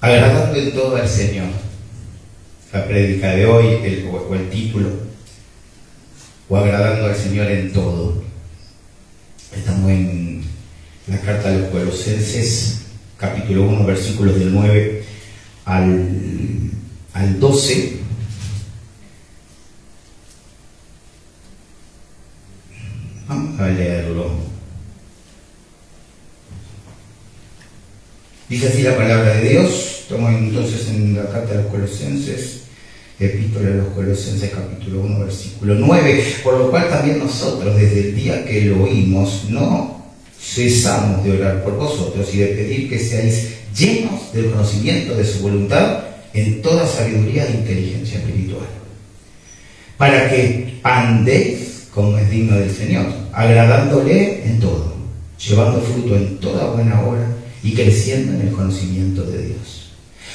Agradando en todo al Señor. La prédica de hoy, o el título, o agradando al Señor en todo. Estamos en la carta a los Colosenses, capítulo 1, versículos del 9 al 12. Vamos a leerlo. Dice así la palabra de Dios. Estamos entonces en la carta a los Colosenses, epístola a los Colosenses, capítulo 1, versículo 9. Por lo cual también nosotros, desde el día que lo oímos, no cesamos de orar por vosotros y de pedir que seáis llenos del conocimiento de su voluntad en toda sabiduría e inteligencia espiritual, para que andéis como es digno del Señor, agradándole en todo, llevando fruto en toda buena obra y creciendo en el conocimiento de Dios,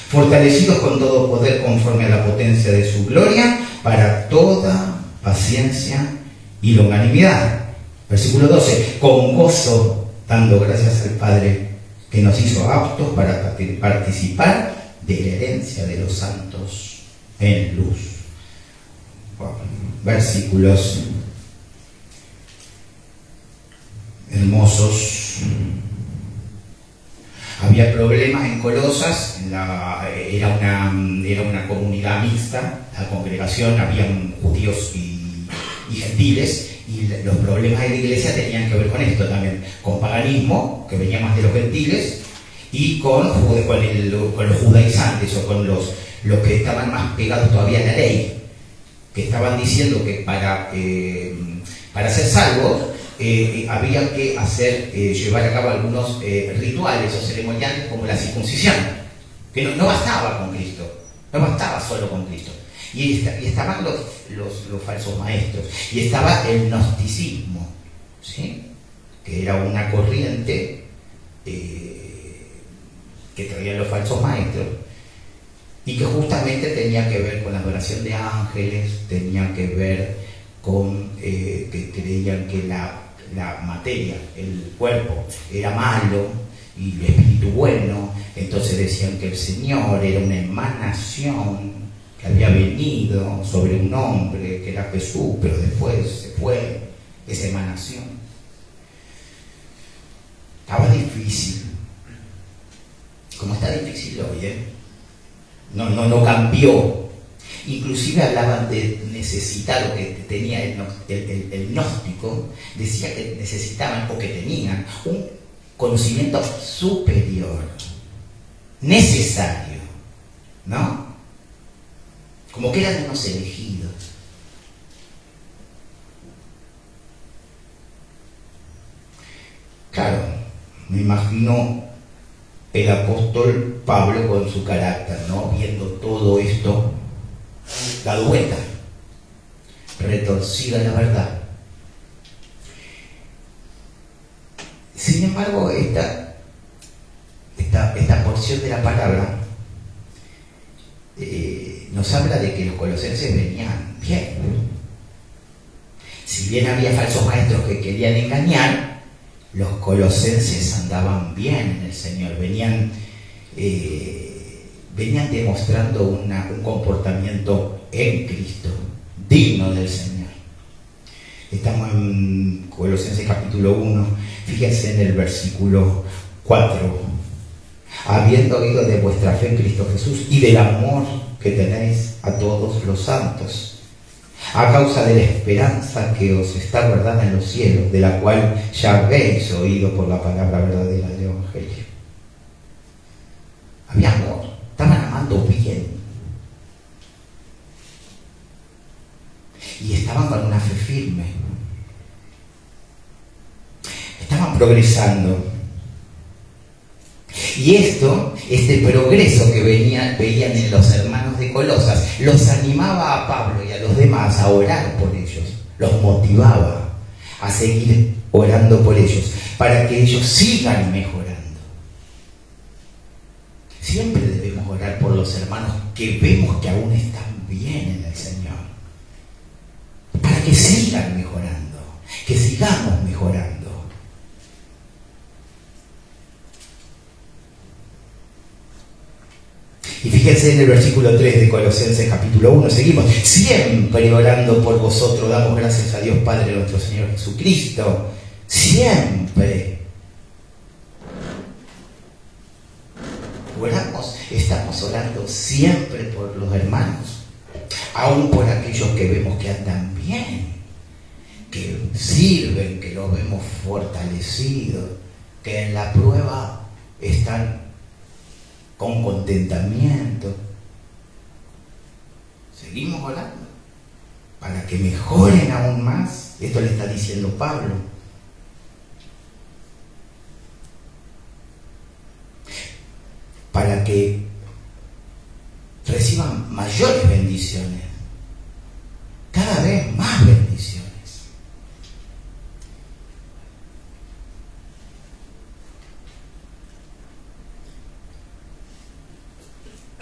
fortalecidos con todo poder conforme a la potencia de su gloria, para toda paciencia y longanimidad. Versículo 12, con gozo, dando gracias al Padre que nos hizo aptos para participar de la herencia de los santos en luz. Versículos hermosos. Había problemas en Colosas, era una comunidad mixta, la congregación, habían judíos y gentiles, y los problemas de la iglesia tenían que ver con esto también, con paganismo, que venía más de los gentiles, y con los judaizantes, o con los que estaban más pegados todavía a la ley, que estaban diciendo que para ser salvos había que llevar a cabo algunos rituales o ceremoniales, como la circuncisión, que no bastaba con Cristo, no bastaba solo con Cristo. Y estaban los falsos maestros, y estaba el gnosticismo, ¿sí? Que era una corriente que traían los falsos maestros, y que justamente tenía que ver con la adoración de ángeles, tenía que ver con que creían que la materia, el cuerpo, era malo y el espíritu bueno. Entonces decían que el Señor era una emanación que había venido sobre un hombre que era Jesús, pero después se fue esa emanación. Estaba difícil, como está difícil hoy, no cambió. Inclusive hablaban de necesitar, lo que tenía el gnóstico, decía que necesitaban, o que tenían, un conocimiento superior, necesario, ¿no? Como que eran unos elegidos. Claro, me imagino el apóstol Pablo con su carácter, ¿no? Viendo todo esto dado vuelta, retorcida la verdad. Sin embargo, esta porción de la palabra nos habla de que los colosenses venían bien. Si bien había falsos maestros que querían engañar, los colosenses andaban bien en el Señor, venían demostrando un comportamiento en Cristo, digno del Señor. Estamos en Colosenses capítulo 1, fíjense en el versículo 4. Habiendo oído de vuestra fe en Cristo Jesús y del amor que tenéis a todos los santos, a causa de la esperanza que os está guardada en los cielos, de la cual ya habéis oído por la palabra verdadera del Evangelio. Había amor, estaban amando bien, y estaban con una fe firme, estaban progresando. Y este progreso que veían en los hermanos de Colosas, los animaba a Pablo y a los demás a orar por ellos, los motivaba a seguir orando por ellos, para que ellos sigan mejorando. Siempre debemos orar por los hermanos que vemos que aún están bien en el Señor, para que sigan mejorando, que sigamos mejorando. Y fíjense en el versículo 3 de Colosenses capítulo 1, seguimos, siempre orando por vosotros, damos gracias a Dios Padre nuestro Señor Jesucristo, siempre. Oramos, estamos orando siempre por los hermanos, aún por aquellos que vemos que andan bien, que sirven, que los vemos fortalecidos, que en la prueba están con contentamiento. Seguimos orando para que mejoren aún más. Esto le está diciendo Pablo. Para que reciban mayores bendiciones, cada vez más bendiciones.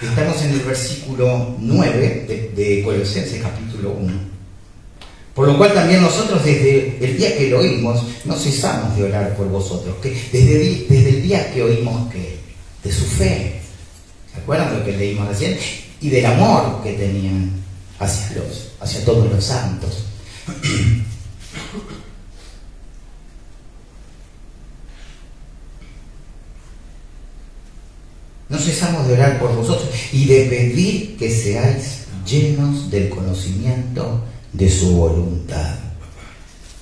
Estamos en el versículo 9 de Colosenses capítulo 1. Por lo cual también nosotros desde el día que lo oímos no cesamos de orar por vosotros. Que desde el día que oímos que de su fe, ¿se acuerdan lo que leímos recién? Y del amor que tenían hacia todos los santos. No cesamos de orar por vosotros y de pedir que seáis llenos del conocimiento de su voluntad.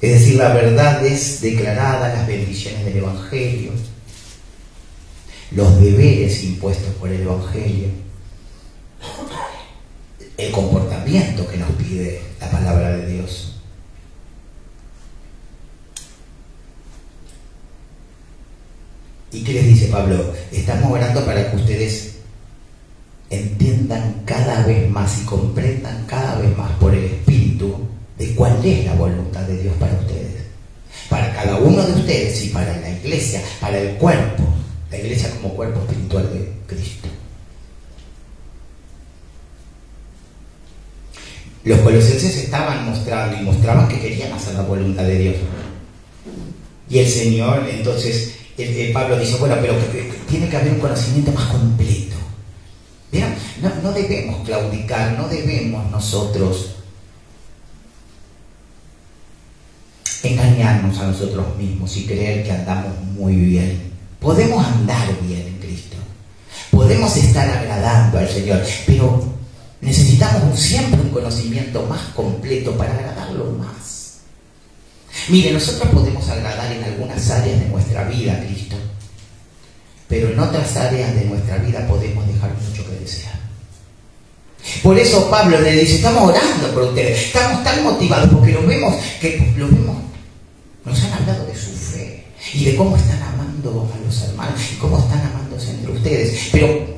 Es decir, la verdad es declarada, las bendiciones del Evangelio, los deberes impuestos por el Evangelio, el comportamiento que nos pide la palabra de Dios. ¿Y qué les dice Pablo? Estamos orando para que ustedes entiendan cada vez más y comprendan cada vez más por el Espíritu de cuál es la voluntad de Dios para ustedes. Para cada uno de ustedes y para la iglesia, para el cuerpo. La iglesia como cuerpo espiritual de Cristo. Los colosenses estaban mostrando y mostraban que querían hacer la voluntad de Dios. Y el Señor, entonces, Pablo dice, bueno, pero tiene que haber un conocimiento más completo. ¿Vieron? No debemos claudicar, no debemos nosotros engañarnos a nosotros mismos y creer que andamos muy bien. Podemos andar bien en Cristo, podemos estar agradando al Señor, pero necesitamos siempre un conocimiento más completo para agradarlo más. Mire, nosotros podemos agradar en algunas áreas de nuestra vida a Cristo, pero en otras áreas de nuestra vida podemos dejar mucho que desear. Por eso Pablo le dice, estamos orando por ustedes, estamos tan motivados porque los vemos, nos han hablado de su fe y de cómo están amando a los hermanos y cómo están amándose entre ustedes, pero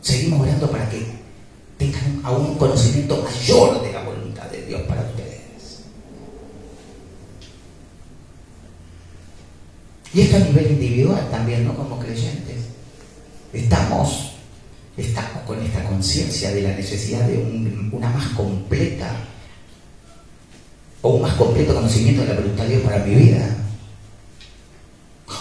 seguimos orando para que tengan aún un conocimiento mayor de la voluntad de Dios para ustedes. Y esto a nivel individual también, ¿no? Como creyentes. Estamos con esta conciencia de la necesidad de una más completa o un más completo conocimiento de la voluntad de Dios para mi vida.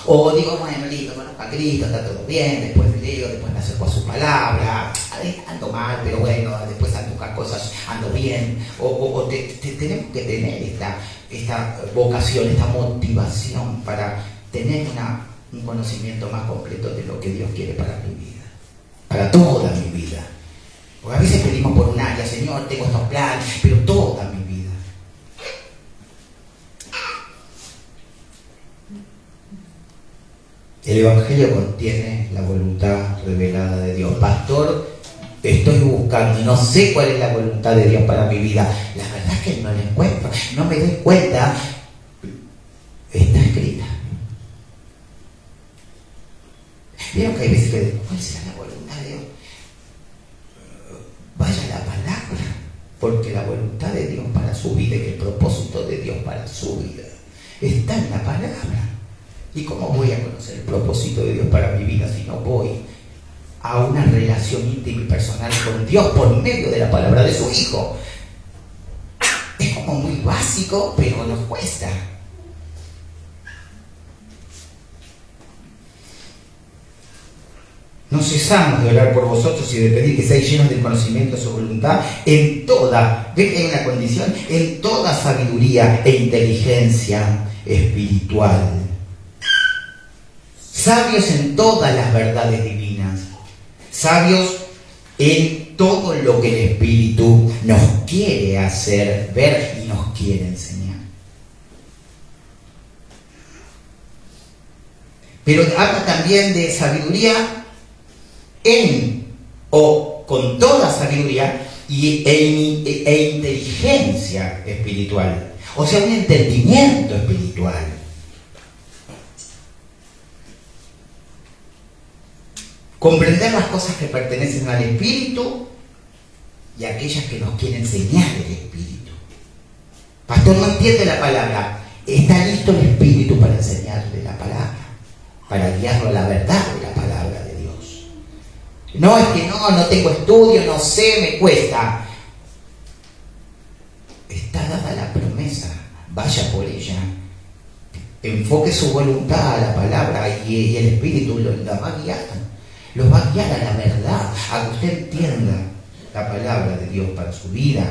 O digo, bueno, listo, conozco a Cristo, está todo bien, después me leo, después me acerco a su palabra, ando mal, pero bueno, después al buscar cosas ando bien. Tenemos que tener esta vocación, esta motivación para tener un conocimiento más completo de lo que Dios quiere para mi vida, para toda mi vida. Porque a veces pedimos por un área, Señor, tengo estos planes, pero toda mi vida. El Evangelio contiene la voluntad revelada de Dios. Pastor, estoy buscando y no sé cuál es la voluntad de Dios para mi vida. La verdad es que no la encuentro, no me doy cuenta. Está escrita. Vieron que hay veces que ¿cuál será la voluntad de Dios? Vaya la palabra, porque la voluntad de Dios para su vida y el propósito de Dios para su vida está en la palabra. ¿Y cómo voy a conocer el propósito de Dios para mi vida si no voy a una relación íntima y personal con Dios por medio de la palabra de su Hijo? Es como muy básico, pero nos cuesta. No cesamos de orar por vosotros y de pedir que seáis llenos del conocimiento de su voluntad en toda, ¿ve que hay una condición? En toda sabiduría e inteligencia espiritual. Sabios en todas las verdades divinas. Sabios en todo lo que el Espíritu nos quiere hacer ver y nos quiere enseñar. Pero habla también de sabiduría en o con toda sabiduría e inteligencia espiritual. O sea, un entendimiento espiritual. Comprender las cosas que pertenecen al Espíritu y aquellas que nos quiere enseñar el Espíritu. Pastor, no entiende la palabra. Está listo el Espíritu para enseñarle la palabra, para guiarlo a la verdad de la palabra de Dios. No es que no tengo estudio, no sé, me cuesta. Está dada la promesa, vaya por ella. Enfoque su voluntad a la palabra y el Espíritu la va a guiar. Los va a guiar a la verdad, a que usted entienda la palabra de Dios para su vida.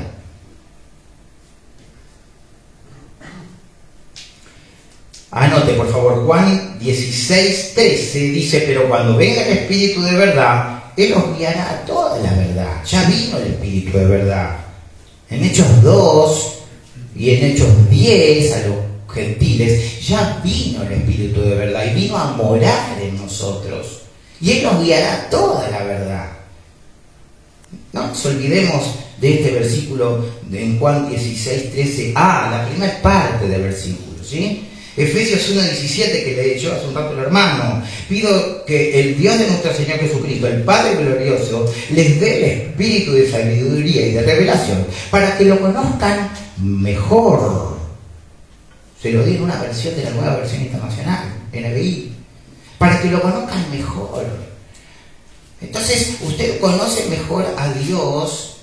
Anote, por favor, Juan 16:13 dice: pero cuando venga el Espíritu de verdad, Él os guiará a toda la verdad. Ya vino el Espíritu de verdad. En Hechos 2 y en Hechos 10, a los gentiles, ya vino el Espíritu de verdad y vino a morar en nosotros. Y Él nos guiará a toda la verdad. No nos olvidemos de este versículo en Juan 16:13. La primera parte del versículo, ¿sí? Efesios 1:17, que le echó hace un rato el hermano. Pido que el Dios de nuestro Señor Jesucristo, el Padre glorioso, les dé el espíritu de sabiduría y de revelación para que lo conozcan mejor. Se lo di en una versión de la Nueva Versión Internacional, NBI. Para que lo conozcan mejor. Entonces, usted conoce mejor a Dios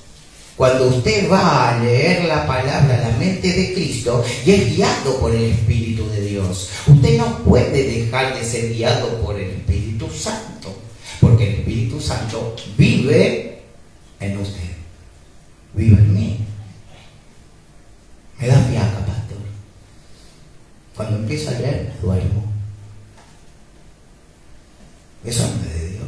cuando usted va a leer la palabra, la mente de Cristo, y es guiado por el Espíritu de Dios. Usted no puede dejar de ser guiado por el Espíritu Santo, porque el Espíritu Santo vive en usted, vive en mí. Me da fiaca, pastor. Cuando empiezo a leer, me duermo. Eso no es de Dios.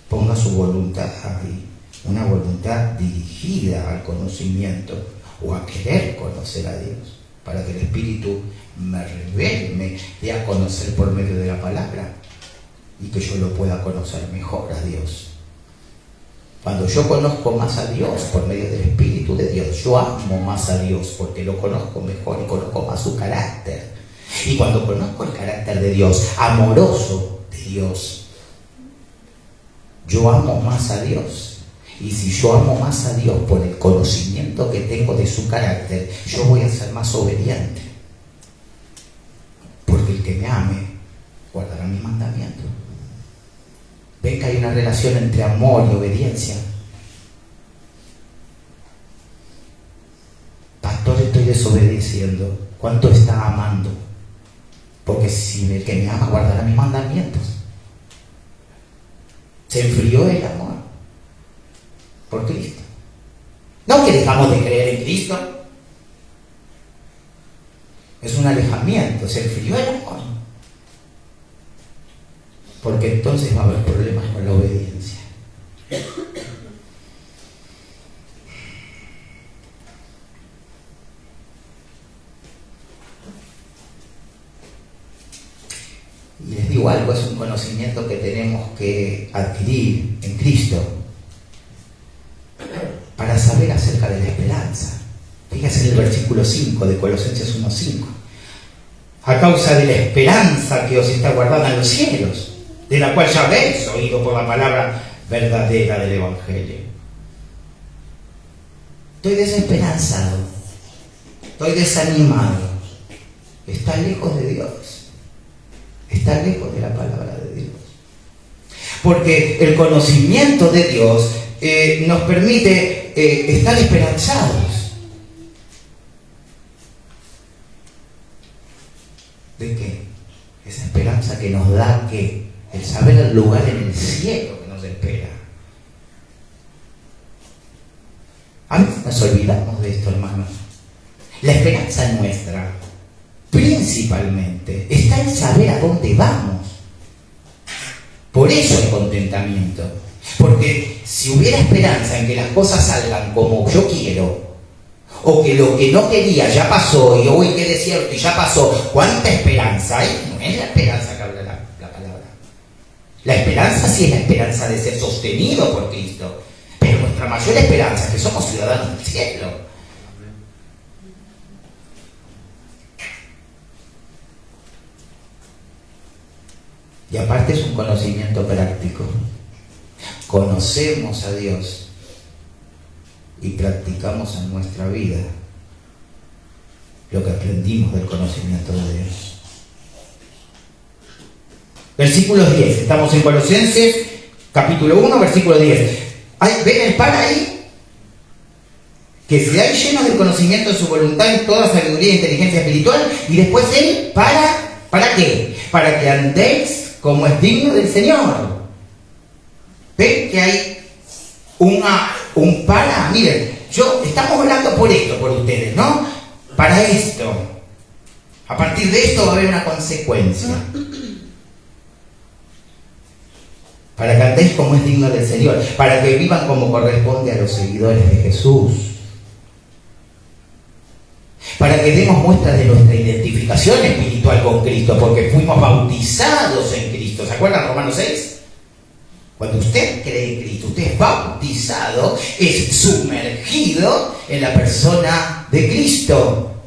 Ponga su voluntad ahí, una voluntad dirigida al conocimiento o a querer conocer a Dios, para que el Espíritu me revele, me dé a conocer por medio de la palabra y que yo lo pueda conocer mejor a Dios. Cuando yo conozco más a Dios por medio del Espíritu de Dios, yo amo más a Dios porque lo conozco mejor y conozco más su carácter. Y cuando conozco el carácter de Dios, amoroso de Dios, yo amo más a Dios. Y si yo amo más a Dios por el conocimiento que tengo de su carácter, yo voy a ser más obediente. Porque el que me ame guardará mis mandamientos. Ven que hay una relación entre amor y obediencia. Pastor, estoy desobedeciendo. ¿Cuánto está amando? Porque si el que me ama guardará mis mandamientos. Se enfrió el amor por Cristo. No que dejamos de creer en Cristo. Es un alejamiento, se enfrió el amor. Porque entonces va a haber problemas con la obediencia. Y les digo algo, es un conocimiento que tenemos que adquirir en Cristo para saber acerca de la esperanza. Fíjense en el versículo 5 de Colosenses 1:5. A causa de la esperanza que os está guardada en los cielos, de la cual ya habéis oído por la palabra verdadera del Evangelio. Estoy desesperanzado, estoy desanimado, está lejos de Dios. Está lejos de la palabra de Dios. Porque el conocimiento de Dios nos permite estar esperanzados. ¿De qué? Esa esperanza que nos da que el saber el gran lugar en el cielo que nos espera. A veces nos olvidamos de esto, hermanos. La esperanza nuestra, principalmente, está en saber a dónde vamos. Por eso el contentamiento. Porque si hubiera esperanza en que las cosas salgan como yo quiero, o que lo que no quería ya pasó, y hoy qué desierto y ya pasó, ¿cuánta esperanza hay? No es la esperanza que habla la palabra. La esperanza sí es la esperanza de ser sostenido por Cristo. Pero nuestra mayor esperanza es que somos ciudadanos del cielo. Y aparte es un conocimiento práctico. Conocemos a Dios y practicamos en nuestra vida lo que aprendimos del conocimiento de Dios. Versículos 10. Estamos en Colosenses, capítulo 1, versículo 10. ¿Ven el para ahí? Que seáis llenos del conocimiento de su voluntad en toda sabiduría e inteligencia espiritual. Y después él, ¿para qué? Para que andéis como es digno del Señor. ¿Ven que hay un para? Miren, estamos hablando por esto, por ustedes, ¿no? Para esto. A partir de esto va a haber una consecuencia. Para que andéis como es digno del Señor. Para que vivan como corresponde a los seguidores de Jesús. Para que demos muestra de nuestra identificación espiritual con Cristo, porque fuimos bautizados en Cristo. ¿Se acuerdan Romanos 6? Cuando usted cree en Cristo, usted es bautizado, es sumergido en la persona de Cristo.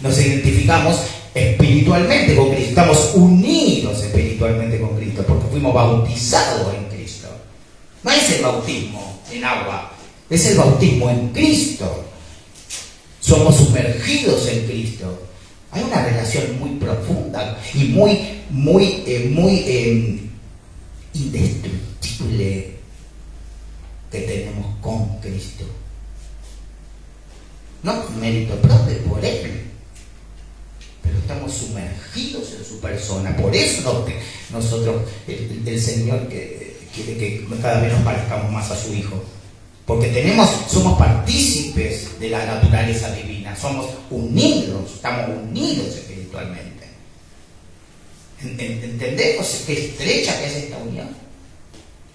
Nos identificamos espiritualmente con Cristo. Estamos unidos espiritualmente con Cristo, porque fuimos bautizados en Cristo. No es el bautismo en agua, es el bautismo en Cristo. Somos sumergidos en Cristo. Hay una relación muy profunda y muy indestructible que tenemos con Cristo. No por mérito propio, por Él. Pero estamos sumergidos en su persona. Por eso nosotros, el Señor quiere que cada vez nos parezcamos más a su Hijo. Porque somos partícipes de la naturaleza divina, somos unidos, estamos unidos espiritualmente. ¿Entendemos qué estrecha que es esta unión?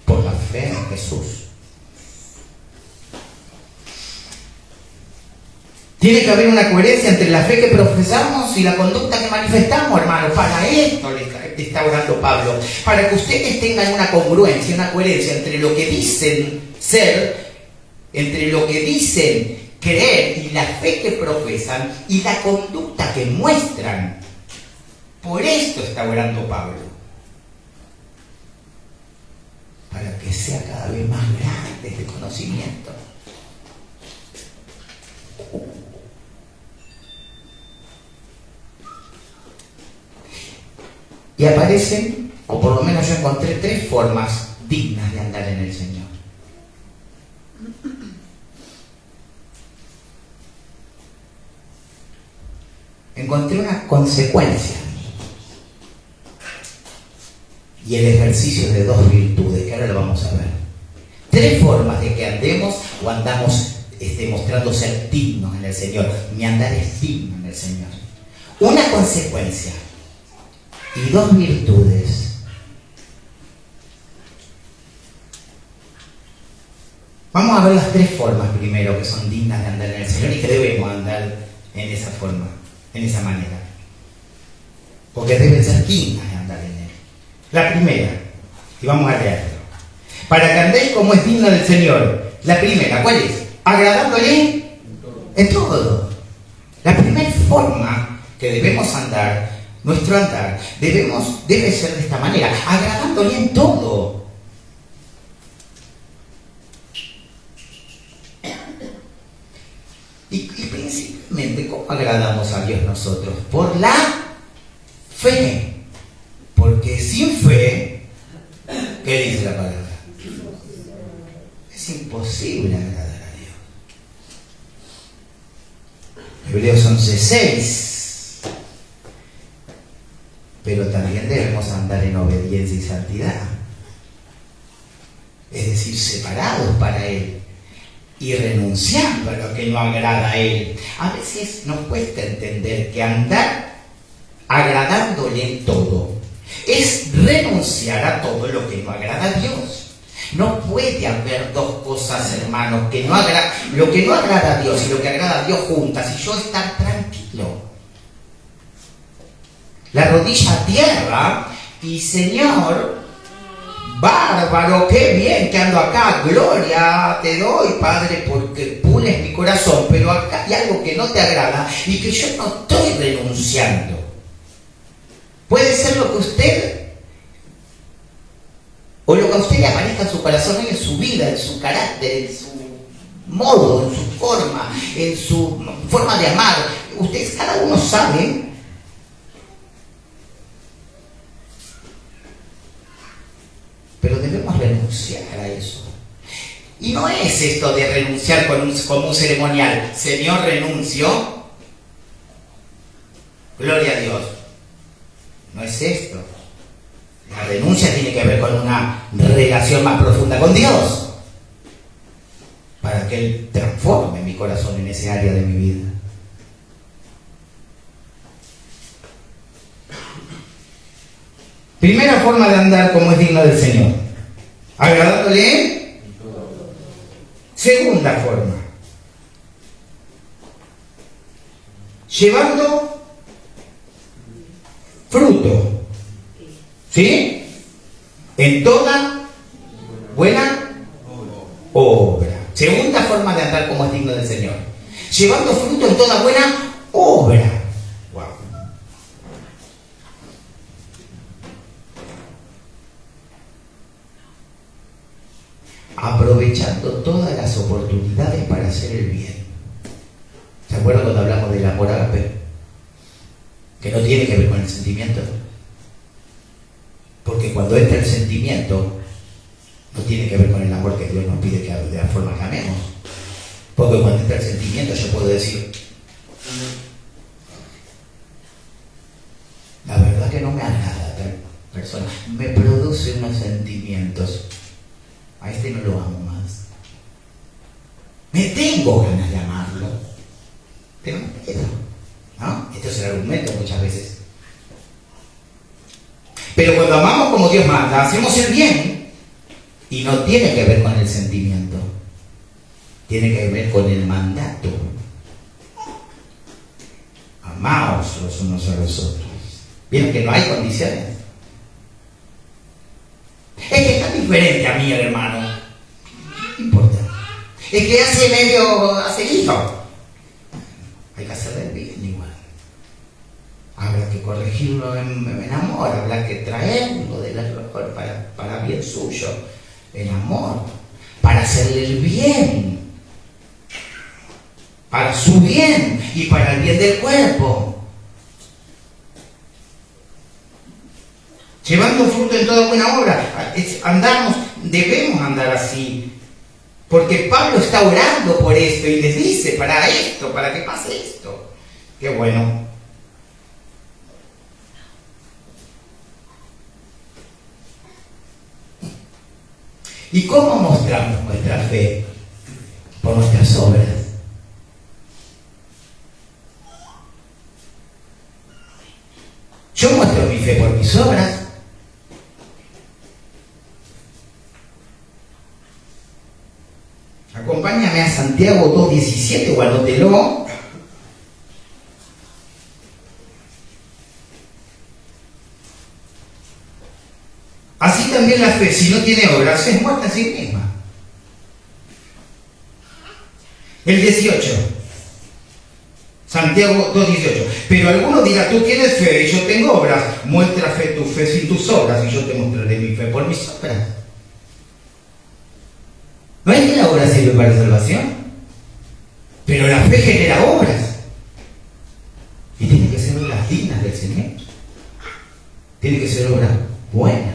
Por la fe en Jesús. Tiene que haber una coherencia entre la fe que profesamos y la conducta que manifestamos, hermanos. Para esto le está orando Pablo. Para que ustedes tengan una congruencia, una coherencia entre lo que dicen ser, entre lo que dicen creer y la fe que profesan y la conducta que muestran. Por esto está orando Pablo. Para que sea cada vez más grande este conocimiento. Y aparecen, o por lo menos yo encontré 3 formas dignas de andar en el Señor. Encontré una consecuencia y el ejercicio de 2 virtudes, que ahora lo vamos a ver. 3 formas de que andemos o andamos mostrando ser dignos en el Señor. Mi andar es digno en el Señor. Una consecuencia y 2 virtudes. Vamos a ver las 3 formas primero que son dignas de andar en el Señor y que debemos andar en esa forma, en esa manera. Porque deben ser dignas de andar en Él. La primera, y vamos a leerlo. Para que andéis como es digno del Señor. La primera, ¿cuál es? Agradándole en todo. La primera forma que debemos andar, nuestro andar, debe ser de esta manera, agradándole en todo. Y principalmente, ¿cómo agradamos a Dios nosotros? Por la fe. Porque sin fe, ¿qué dice la palabra? Es imposible agradar a Dios. Hebreos 11:6 pero también debemos andar en obediencia y santidad. Es decir, separados para Él y renunciando a lo que no agrada a Él. A veces nos cuesta entender que andar agradándole en todo es renunciar a todo lo que no agrada a Dios. No puede haber dos cosas, hermanos, lo que no agrada a Dios y lo que agrada a Dios juntas, y yo estar tranquilo. La rodilla a tierra y Señor, bárbaro, qué bien que ando acá, gloria te doy, Padre, porque pules mi corazón, pero acá hay algo que no te agrada y que yo no estoy renunciando. Puede ser lo que usted, o lo que a usted le aparezca en su corazón, en su vida, en su carácter, en su modo, en su forma de amar. Ustedes, cada uno sabe. Pero debemos renunciar a eso. Y no es esto de renunciar como un ceremonial. Señor, renuncio. Gloria a Dios. No es esto. La renuncia tiene que ver con una relación más profunda con Dios, para que Él transforme mi corazón en ese área de mi vida. Primera forma de andar como es digno del Señor, agradándole. Segunda forma, llevando fruto. ¿Sí? En toda buena obra. Segunda forma de andar como es digno del Señor. Llevando fruto en toda buena obra. Wow. Aprovechando todas las oportunidades para hacer el bien. ¿Se acuerdan cuando hablamos del amor ágape? Que no tiene que ver con el sentimiento. Porque cuando entra el sentimiento, no tiene que ver con el amor que Dios nos pide que de la forma que amemos. Porque cuando entra el sentimiento, yo puedo decir, la verdad que no me agrada tal persona, me produce unos sentimientos, a este no lo amo más. Me tengo ganas de amarlo, pero no puedo, ¿no? Este es el argumento muchas veces. Pero cuando amamos como Dios manda, hacemos el bien, y no tiene que ver con el sentimiento, tiene que ver con el mandato. Amaos los unos a los otros. ¿Vieron que no hay condiciones? Es que es tan diferente a mí, hermano. No importa. Es que hace hijo. Hay que hacerle el bien igual. Habrá que corregirlo en amor, habrá que traerlo del error para bien suyo, en amor, para hacerle el bien, para su bien y para el bien del cuerpo. Llevando fruto en toda buena obra. Debemos andar así, porque Pablo está orando por esto y les dice, para esto, para que pase esto. Qué bueno. ¿Y cómo mostramos nuestra fe? Por nuestras obras. Yo muestro mi fe por mis obras. Acompáñame a Santiago 2:17 o anótelo. Así también la fe, si no tiene obras, es muerta en sí misma. El 18. Santiago 2:18. Pero alguno dirá, tú tienes fe y yo tengo obras. Muestra tu fe sin tus obras y yo te mostraré mi fe por mis obras. ¿No es que la obra sirve para salvación? Pero la fe genera obras. Y tiene que ser obras dignas del Señor. Tiene que ser obras buenas.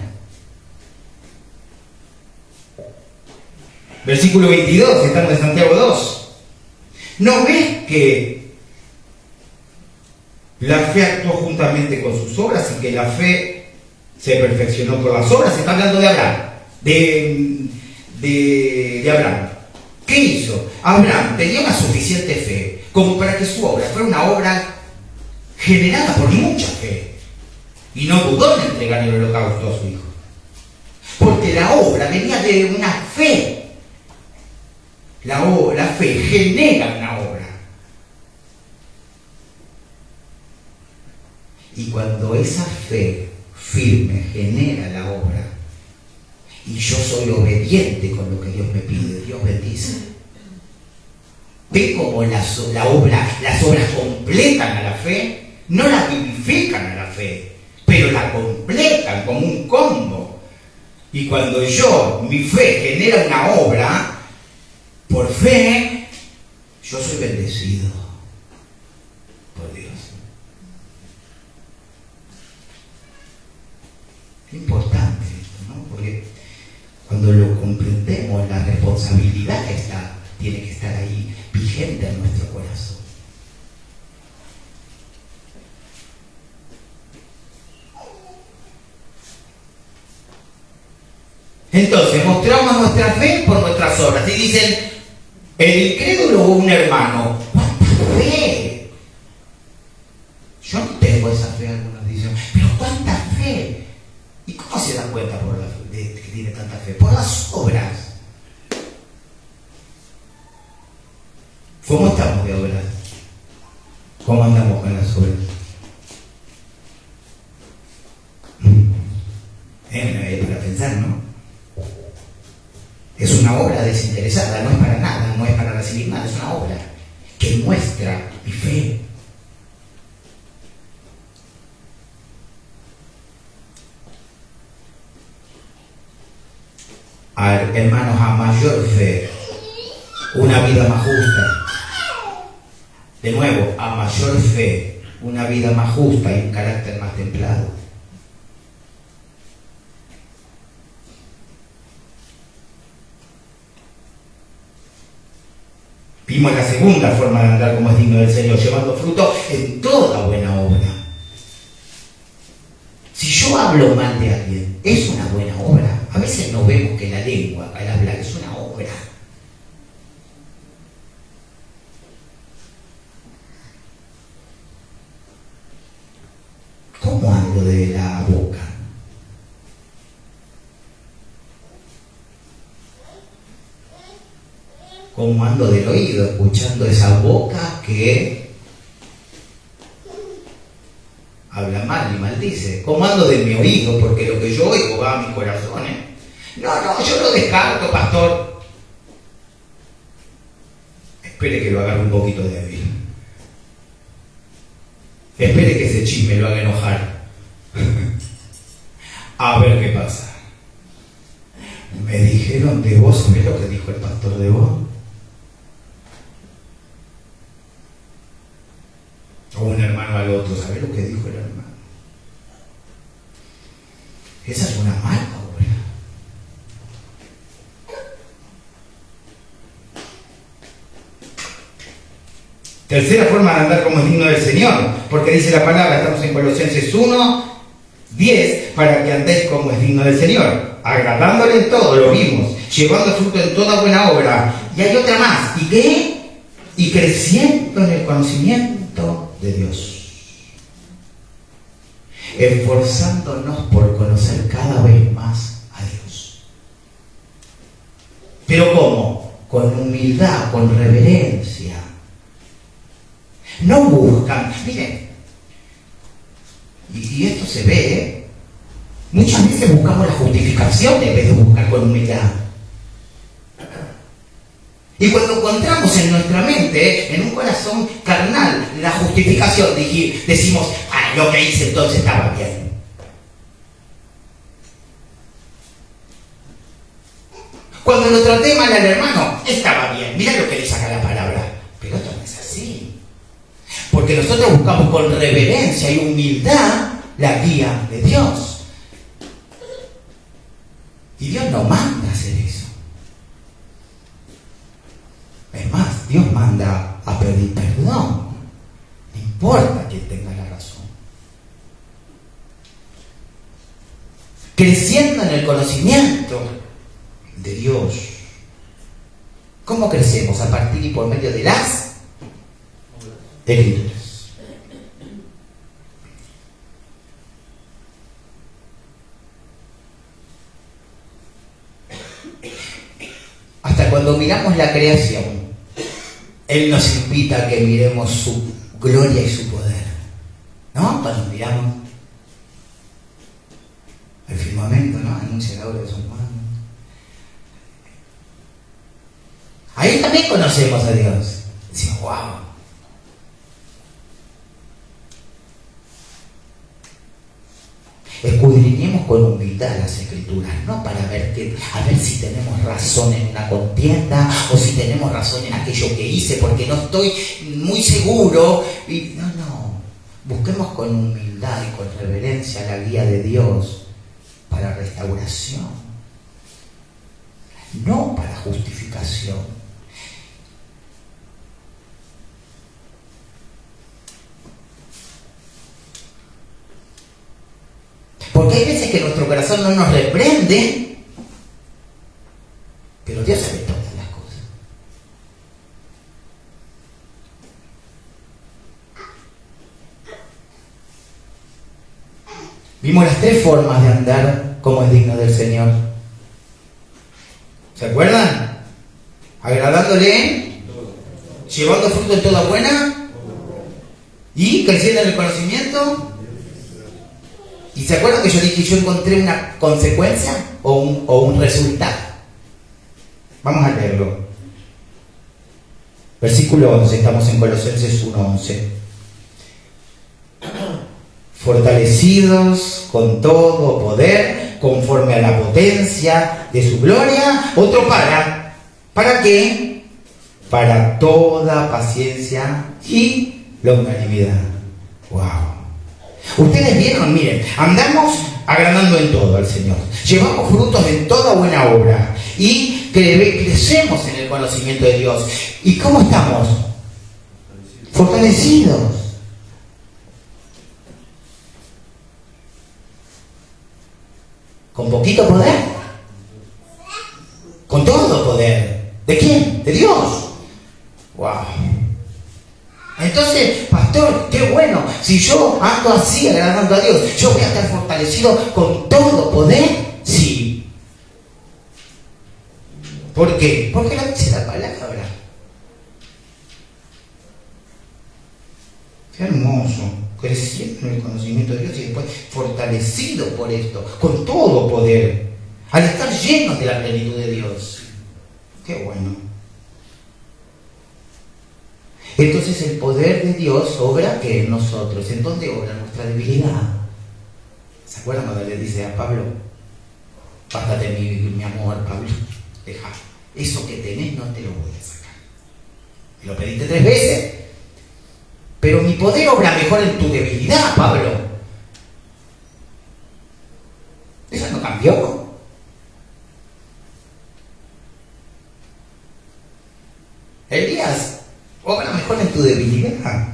Versículo 22, estamos en Santiago 2. ¿No ves que La fe actuó juntamente con sus obras y que la fe se perfeccionó por las obras. Está hablando de Abraham, de Abraham. ¿Qué hizo? Abraham tenía una suficiente fe como para que su obra fuera una obra generada por mucha fe. Y no dudó en entregar el holocausto a su hijo. Porque la obra venía de una fe. La fe genera una obra. Y cuando esa fe firme genera la obra, y yo soy obediente con lo que Dios me pide, Dios bendice. Ve cómo las obras completan a la fe, no la vivifican a la fe, pero la completan como un combo. Y cuando mi fe genera una obra, por fe, yo soy bendecido por Dios. Es importante esto, ¿no? Porque cuando lo comprendemos, la responsabilidad tiene que estar ahí, vigente en nuestro corazón. Entonces, mostramos nuestra fe por nuestras obras. Y dicen, el incrédulo o un hermano, ¿cuánta fe? Yo no tengo esa fe, algunos dicen, pero ¿cuánta fe? ¿Y cómo se dan cuenta de que tiene tanta fe? Por las obras. ¿Cómo estamos de obras? ¿Cómo andamos con las obras? Es para pensar, ¿no? Es una obra desinteresada, no es para nada, no es para recibir nada, es una obra que muestra mi fe. Hermanos, a mayor fe, una vida más justa. De nuevo, a mayor fe, una vida más justa y un carácter más templado. Vimos la segunda forma de andar como es digno del Señor, llevando fruto en toda buena obra. Si yo hablo mal de alguien, es una buena obra. A veces no vemos que la lengua, al hablar, es una obra. ¿Cómo ando de la boca? ¿Cómo ando del oído? Escuchando esa boca que habla mal y maldice. ¿Cómo ando de mi oído? Porque lo que yo oigo va a mi corazón. No, yo lo descarto, pastor. Espere que lo agarre un poquito débil. Espere que ese chisme lo haga enojar. A ver qué pasa. Me dijeron de vos, ¿sabés lo que dijo el pastor de vos? O un hermano al otro, ¿sabés lo que dijo el hermano? Esa es una mala obra. Tercera forma de andar como es digno del Señor, porque dice la palabra, estamos en Colosenses 1:10, para que andéis como es digno del Señor, agradándole en todo, lo vimos, llevando fruto en toda buena obra. Y hay otra más, ¿y qué? Y creciendo en el conocimiento de Dios, esforzándonos por conocer cada vez más a Dios. ¿Pero cómo? Con humildad, con reverencia. No buscan, miren, y esto se ve, muchas veces buscamos la justificación en vez de buscar con humildad. Y cuando encontramos en nuestra mente, en un corazón carnal, la justificación, decimos, lo que hice entonces estaba bien. Cuando lo traté mal al hermano, estaba bien. Mira lo que dice acá la palabra. Pero esto no es así. Porque nosotros buscamos con reverencia y humildad la guía de Dios. Y Dios no manda hacer eso. Es más, Dios manda a pedir perdón. importa quién tenga la razón. Creciendo en el conocimiento de Dios. ¿Cómo crecemos? A partir y por medio de las Escrituras. Hasta cuando miramos la creación, Él nos invita a que miremos su gloria y su poder. ¿No? Cuando miramos el firmamento, ¿no? Anuncia la obra de sus manos. Ahí también conocemos a Dios. Decimos, wow. Escudriñemos con humildad las Escrituras, no para ver a ver si tenemos razón en una contienda o si tenemos razón en aquello que hice porque no estoy muy seguro. No. Busquemos con humildad y con reverencia la guía de Dios para restauración, no para justificación. Porque hay veces que nuestro corazón no nos reprende, pero Dios sabe todas las cosas. Vimos las 3 formas de andar como es digno del Señor. ¿Se acuerdan? Agradándole, llevando fruto en toda buena y creciendo en el conocimiento. ¿Y se acuerdan que yo dije que yo encontré una consecuencia o un resultado? Vamos a leerlo. Versículo 11, estamos en Colosenses 1:11. Fortalecidos con todo poder, conforme a la potencia de su gloria. Otro ¿para qué? Para toda paciencia y longanimidad. ¡Wow! Ustedes vieron, miren, andamos agradando en todo al Señor, llevamos frutos en toda buena obra y crecemos en el conocimiento de Dios. ¿Y cómo estamos? Fortalecidos. ¿Con poquito poder? Con todo poder. ¿De quién? De Dios. ¡Wow! Entonces, pastor, qué bueno, si yo ando así agradando a Dios, ¿yo voy a estar fortalecido con todo poder? Sí. ¿Por qué? Porque lo dice la palabra. Qué hermoso, creciendo en el conocimiento de Dios y después fortalecido por esto, con todo poder, al estar llenos de la plenitud de Dios. Qué bueno. Entonces el poder de Dios obra que en nosotros. ¿En dónde obra? Nuestra debilidad. ¿Se acuerdan cuando le dice a Pablo? Bástate mi amor, Pablo. Deja. Eso que tenés no te lo voy a sacar. Me lo pediste 3 veces. Pero mi poder obra mejor en tu debilidad, Pablo. Eso no cambió. Elías obra mejor en tu debilidad,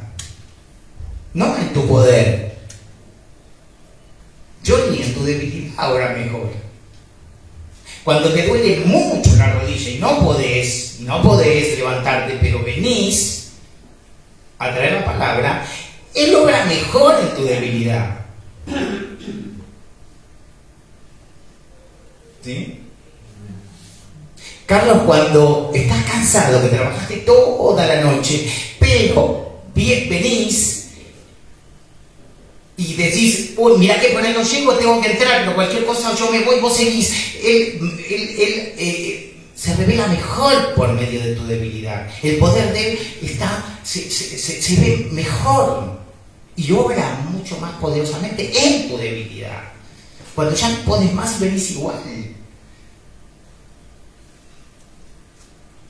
no en tu poder. Johnny, en tu debilidad obra mejor. Cuando te duele mucho la rodilla y no podés levantarte, pero venís a traer la palabra, Él obra mejor en tu debilidad. ¿Sí? Carlos, cuando estás cansado, que trabajaste toda la noche, pero venís y decís, uy, mira que por ahí no llego, tengo que entrar, pero cualquier cosa yo me voy, vos seguís. Él se revela mejor por medio de tu debilidad. El poder de Él se ve mejor y obra mucho más poderosamente en tu debilidad. Cuando ya no podés más, venís igual.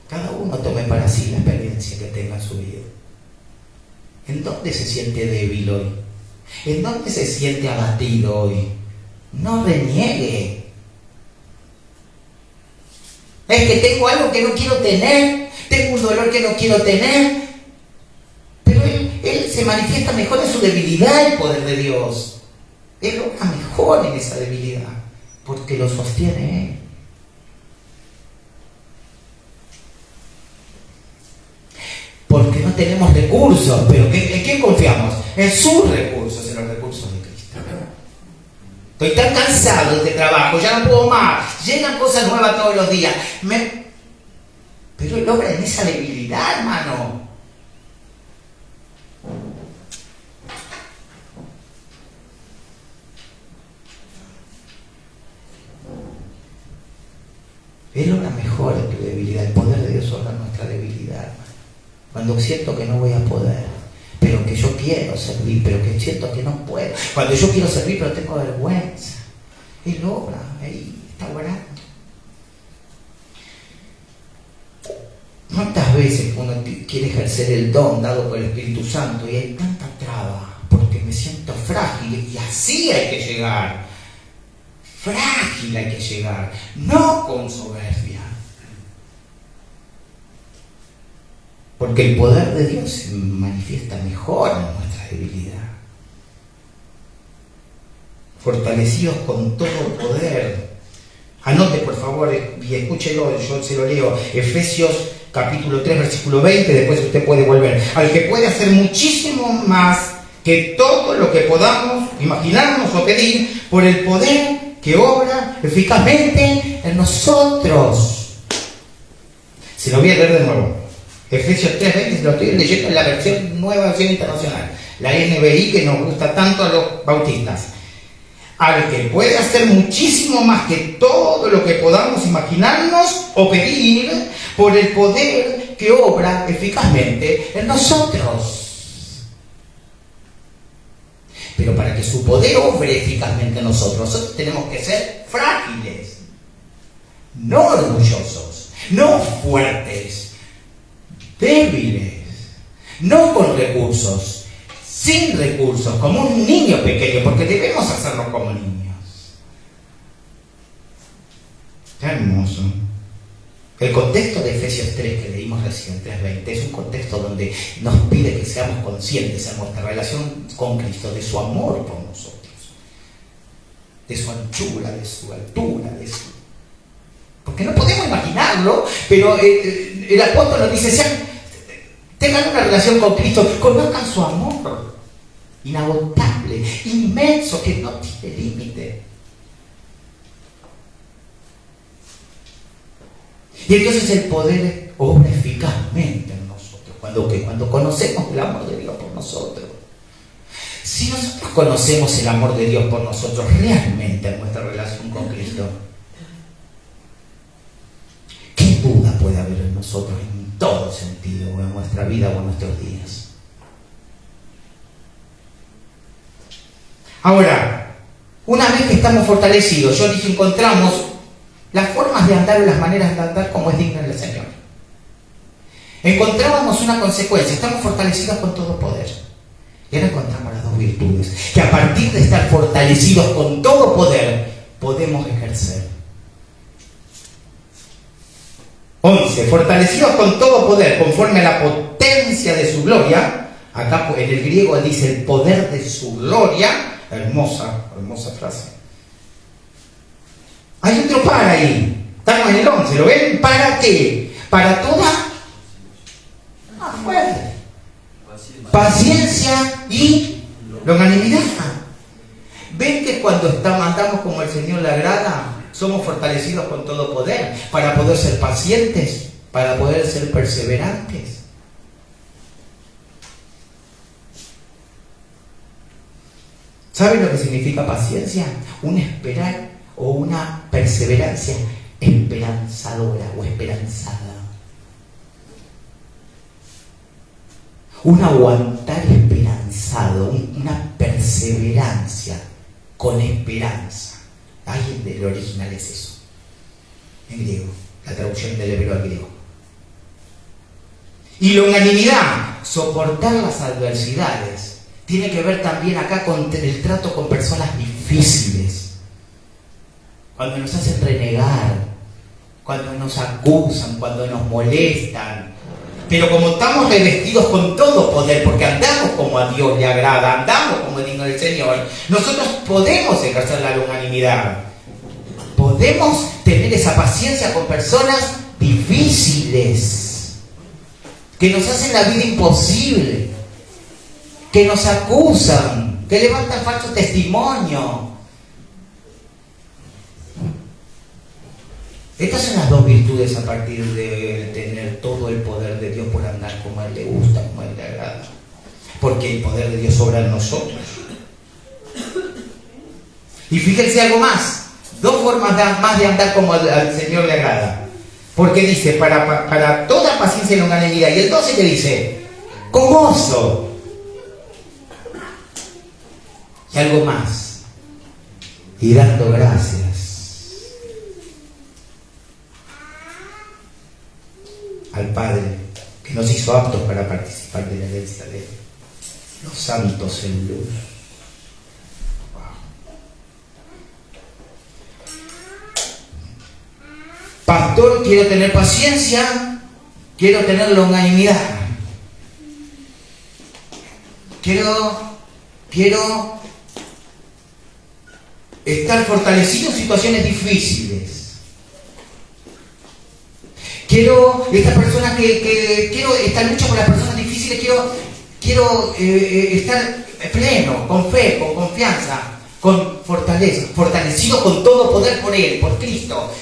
Cada uno tome para sí la experiencia que tenga en su vida. ¿En dónde se siente débil hoy? ¿En dónde se siente abatido hoy? No reniegue. Es que tengo algo que no quiero tener, tengo un dolor que no quiero tener, pero él se manifiesta mejor en su debilidad el poder de Dios. Él obra mejor en esa debilidad, porque lo sostiene Él. Porque no tenemos recursos, pero ¿en qué confiamos? En sus recursos, en los recursos de Cristo. Estoy tan cansado de este trabajo, ya no puedo más. Llegan cosas nuevas todos los días. Pero Él obra en esa debilidad, hermano. Él obra mejor en tu debilidad. El poder de Dios obra en nuestra debilidad, hermano. Cuando siento que no voy a poder, pero que yo quiero servir, pero que siento que no puedo. Cuando yo quiero servir, pero tengo vergüenza. Él obra, ahí está orando. ¿Cuántas veces uno quiere ejercer el don dado por el Espíritu Santo y hay tanta traba? Porque me siento frágil y así hay que llegar. Frágil hay que llegar, no con soberbia. Porque el poder de Dios se manifiesta mejor en nuestra debilidad. Fortalecidos con todo poder. Anote por favor y escúchelo, yo se lo leo. Efesios capítulo 3 versículo 20, después usted puede volver. Al que puede hacer muchísimo más que todo lo que podamos imaginarnos o pedir por el poder que obra eficazmente en nosotros. Se lo voy a leer de nuevo. Efesios 3:20, lo estoy leyendo en la nueva versión internacional, la NBI, que nos gusta tanto a los bautistas. Al que puede hacer muchísimo más que todo lo que podamos imaginarnos o pedir por el poder que obra eficazmente en nosotros. Pero para que su poder obre eficazmente en nosotros tenemos que ser frágiles, no orgullosos, no fuertes, débiles, no con recursos, sin recursos, como un niño pequeño, porque debemos hacerlo como niños. Qué hermoso. El contexto de Efesios 3 que leímos recién, 3:20, es un contexto donde nos pide que seamos conscientes en nuestra relación con Cristo de su amor por nosotros, de su anchura, de su altura, de su... Porque no podemos imaginarlo, pero el apóstol nos dice, tengan una relación con Cristo, conozcan su amor inagotable, inmenso, que no tiene límite. Y entonces el poder obra eficazmente en nosotros, cuando conocemos el amor de Dios por nosotros. Si nosotros conocemos el amor de Dios por nosotros realmente en nuestra relación con Cristo, ¿qué duda puede haber en nosotros en todo sentido, o en nuestra vida o en nuestros días? Ahora, una vez que estamos fortalecidos, yo dije, encontramos las formas de andar o las maneras de andar como es digno del Señor. Encontrábamos una consecuencia, estamos fortalecidos con todo poder. Y ahora encontramos las dos virtudes, que a partir de estar fortalecidos con todo poder, podemos ejercer. 11. Fortalecidos con todo poder, conforme a la potencia de su gloria. Acá en el griego dice el poder de su gloria. Hermosa frase. Hay otro para ahí. Estamos en el 11, ¿lo ven? ¿Para qué? Para toda fuerte, paciencia y longanimidad. ¿Ven que cuando andamos como el Señor le agrada, somos fortalecidos con todo poder para poder ser pacientes, para poder ser perseverantes? ¿Saben lo que significa paciencia? Un esperar o una perseverancia esperanzadora o esperanzada. Un aguantar esperanzado, una perseverancia con esperanza. Ahí el original es eso. En griego, la traducción del hebreo al griego. Y longanimidad, soportar las adversidades. Tiene que ver también acá con el trato con personas difíciles. Cuando nos hacen renegar, cuando nos acusan, cuando nos molestan, Pero como estamos revestidos con todo poder, porque andamos como a Dios le agrada, andamos como digno del Señor, nosotros podemos ejercer la longanimidad. Podemos tener esa paciencia con personas difíciles, que nos hacen la vida imposible, que nos acusan, que levantan falso testimonio. Estas son las dos virtudes a partir de tener todo el poder de Dios por andar como a Él le gusta, como a Él le agrada. Porque el poder de Dios obra en nosotros. Y fíjense algo más. Dos formas más de andar como al Señor le agrada. Porque dice, para toda paciencia y longanimidad. Y el 12 que dice, con gozo. Y algo más. Y dando gracias. Al Padre, que nos hizo aptos para participar de la herencia de Él. Los santos en luz. Wow. Pastor, quiero tener paciencia, quiero tener longanimidad. Quiero estar fortalecido en situaciones difíciles. Quiero esta persona quiero esta lucha con las personas difíciles, quiero estar pleno, con fe, con confianza, con fortaleza, fortalecido con todo poder por Él, por Cristo.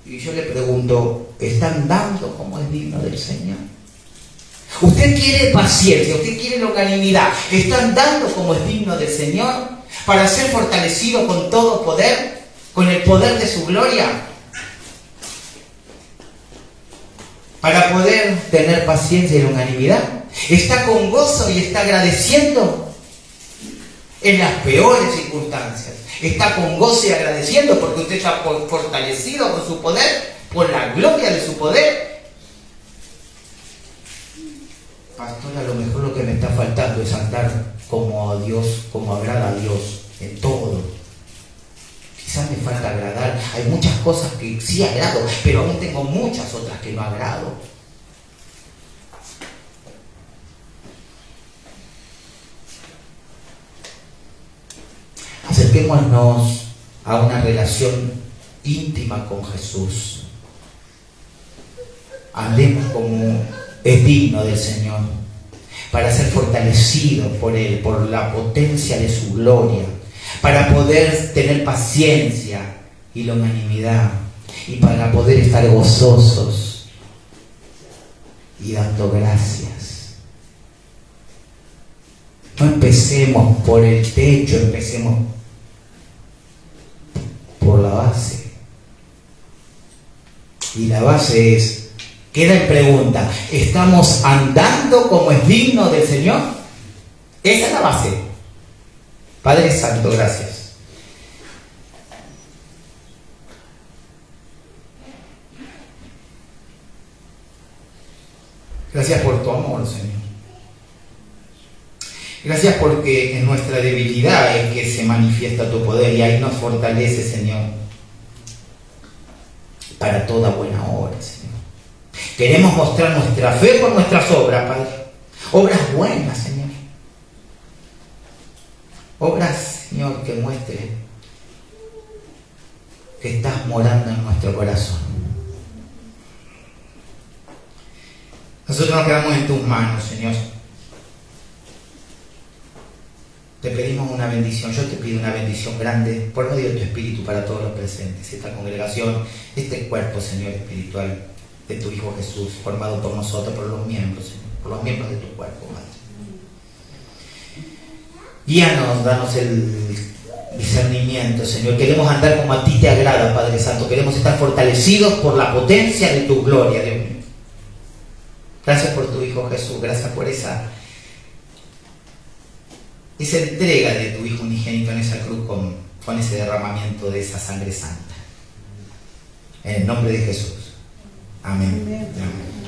Y yo le pregunto, ¿están dando como es digno del Señor? Usted quiere paciencia, usted quiere longanimidad, ¿están dando como es digno del Señor para ser fortalecido con todo poder? Con el poder de su gloria, para poder tener paciencia y longanimidad. Está con gozo y está agradeciendo en las peores circunstancias. Está con gozo y agradeciendo porque usted está fortalecido con su poder, por la gloria de su poder. Pastor, a lo mejor lo que me está faltando es andar como a Dios, como agrada a Dios en todo. Quizás me falta agradar. Hay muchas cosas que sí agrado, pero aún tengo muchas otras que no agrado. Acerquémonos a una relación íntima con Jesús. Andemos como es digno del Señor, para ser fortalecidos por Él, por la potencia de su gloria, para poder tener paciencia y longanimidad, y para poder estar gozosos y dando gracias. No empecemos por el techo, empecemos por la base. Y la base es, queda en pregunta, ¿estamos andando como es digno del Señor? Esa es la base. Padre Santo, gracias. Gracias por tu amor, Señor. Gracias porque en nuestra debilidad es que se manifiesta tu poder y ahí nos fortalece, Señor, para toda buena obra, Señor. Queremos mostrar nuestra fe por nuestras obras, Padre. Obras buenas, Señor. Obras, Señor, que muestren que estás morando en nuestro corazón. Nosotros nos quedamos en tus manos, Señor. Te pedimos una bendición. Yo te pido una bendición grande por medio de tu Espíritu para todos los presentes. Esta congregación, este cuerpo, Señor, espiritual de tu Hijo Jesús, formado por nosotros, por los miembros, Señor, por los miembros de tu cuerpo, Padre. Guíanos, danos el discernimiento, Señor. Queremos andar como a ti te agrada, Padre Santo. Queremos estar fortalecidos por la potencia de tu gloria, Dios mío. Gracias por tu Hijo Jesús. Gracias por esa entrega de tu Hijo unigénito en esa cruz con ese derramamiento de esa sangre santa. En el nombre de Jesús. Amén. Amén.